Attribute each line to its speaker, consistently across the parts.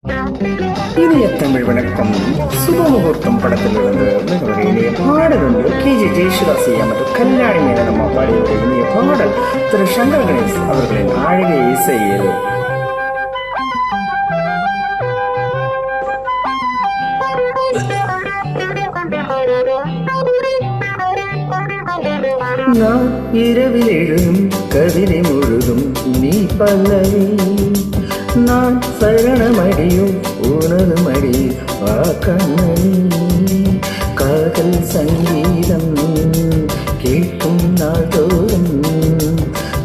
Speaker 1: இனிய தமிழ் வணக்கம். சுபமுகூர்த்தம் படத்திலிருந்து மிக ஒரு இனிய பாடல் ஒன்று KG ஜெயசுதாஸ் மற்றும் கல்யாணி மேலம்மா பாடிய ஒரு இனிய பாடல் திரு சங்கர் கணேஷ் அவர்களின் அழகிய இசையில். நான் இரவில் எழுதும் கவிதை முழுதும் நீ பல்லவி, நான் சரணமடியும் உனது மடி கண்ணனி. காதல் சங்கீதம் கேட்கும் நாள்தோறும்,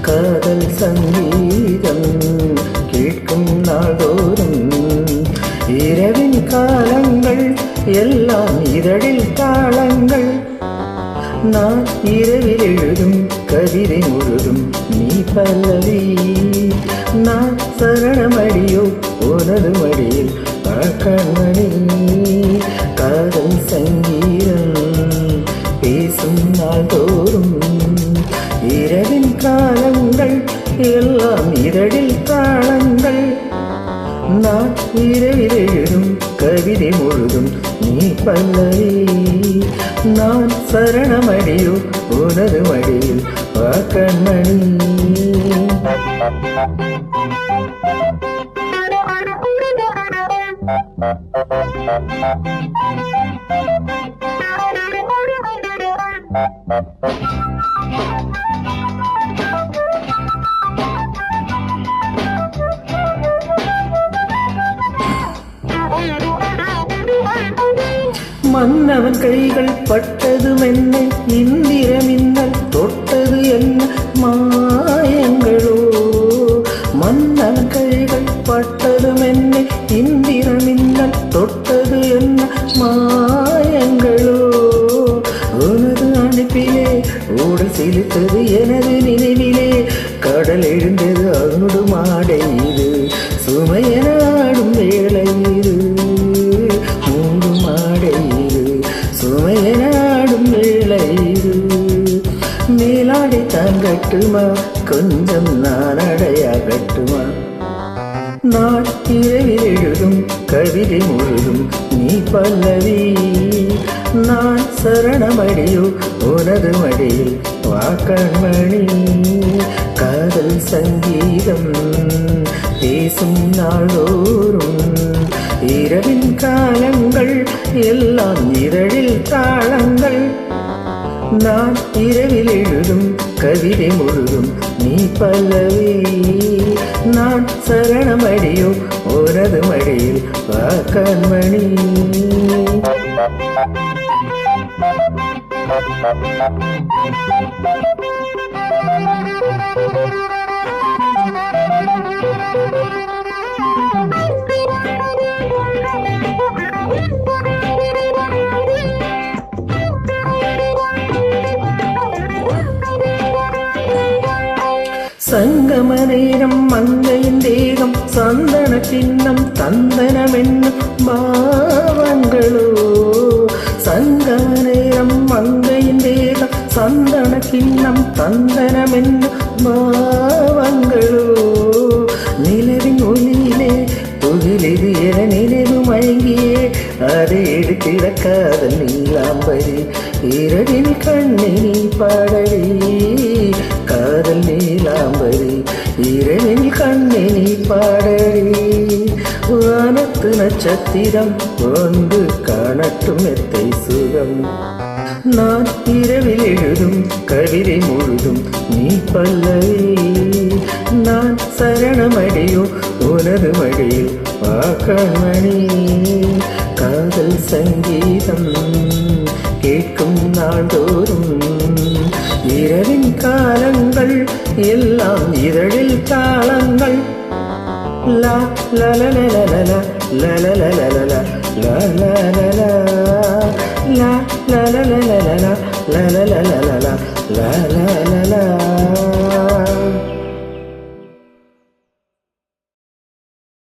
Speaker 1: காதல் சங்கீதம் கேட்கும் நாள்தோறும். இரவின் காலங்கள் எல்லாம் இதழில் தாளங்கள், நான் இரவில் எழுதும் கவிதை முழுதும் நீ பல்லவி, நான் சரணமடியோ உனது மடியில் கண்மணி. காதல் சங்கீதம் பேசும் நாள்தோறும், இரவின் காலங்கள் எல்லாம் இதழில் தாளங்கள், நான் இரவில் எழுதும் கவிதை முழுதும் நீ பல்லவி, நான் சரணமடியோ உனது மடியில் கண்மணி. மன்னவன் கைகள் பட்டது மென்ன, இந்திர மின்னல் தொட்டது என்ன மாயங்களோ. மன்னவன் கைகள் பட்டது மென்ன, இந்திர மின்னல் தொட்டது என்ன மாயங்களோ. உனது அனுப்பிலே ஊடல் செலுத்தது எனது நினைவிலே, கடல் எழுந்தது அவனோடு மாடை இது, சுமையென ஆடும் வேளை இது, மூடு மாடை இது, சுமையனாடும் வேளை இது. மேலாடை தாங்கட்டுமா, கொஞ்சம் நான் அடையாகட்டுமா. நான் இரவில் எழுதும் கவிதை முழுதும் நீ பல்லவி, நான் சரணமடியோ உனது மடியில் கண்மணி. காதல் சங்கீதம் பேசும் நாள்தோறும், இரவின் காலங்கள் எல்லாம் இதழில் தாளங்கள், நான் இரவில் எழுதும் கவிதை முழுதும் நீ பல்லவி, நான் சரணமடியோ உனது மடியில் கண்மணி. சங்கம நேரம் மங்கையின் தேகம், சந்தன சின்னம் தந்தனம் என்னும் பாவங்களோ. சங்கம நேரம் மங்கையின் தேகம், சந்தன சின்னம் தந்தனம் என்னும் பாவங்களோ. நிலவின் ஒளியிலே தொழிலெது என நினைவு மயங்கியே, அதை எடுத்திட காதல் நீலாம்பரி, இரவில் கண்ணினி பாடடி காதல் நீலாம்பரி, இரவில் கண்ணினி பாடடி. வானத்து நட்சத்திரம் ஒன்று காணட்டும் எத்தை சுகம், நான் இரவில் எழுதும் கவிதை முழுதும் நீ பல்லவி, நான் சரணமடியோ உனது மடியில் கண்மணி. காதல் சங்கீதம் கேட்கும் நாள்தோறும், இரவின் காலங்கள் எல்லாம் இதழில் தாளங்கள், லா லலலலலல லலலலலல லலலலல லா லலலலலல லலலலலல லலலலல.